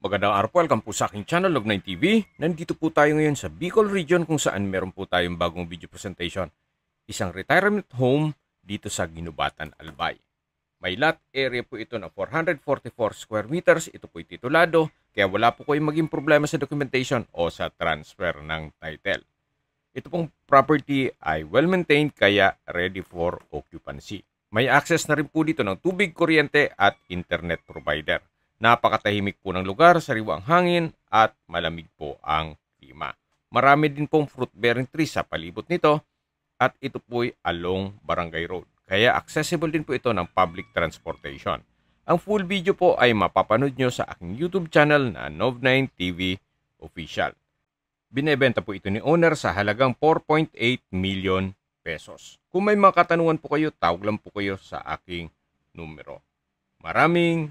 Magandang araw po, welcome po sa aking channel, Log9 TV. Nandito po tayo ngayon sa Bicol Region kung saan meron po tayong bagong video presentation. Isang retirement home dito sa Ginubatan, Albay. May lot area po ito na 444 square meters. Ito po titulado, kaya wala po kayong maging problema sa documentation o sa transfer ng title. Ito pong property ay well-maintained kaya ready for occupancy. May access na rin po dito ng tubig, kuryente at internet provider. Napakatahimik po ng lugar, sariwa ang hangin at malamig po ang klima. Marami din pong fruit-bearing trees sa palibot nito at ito po ay along Barangay Road. Kaya accessible din po ito ng public transportation. Ang full video po ay mapapanood nyo sa aking YouTube channel na Nov9 TV Official. Binebenta po ito ni owner sa halagang 4.8 million pesos. Kung may mga katanungan po kayo, tawag lang po kayo sa aking numero. Maraming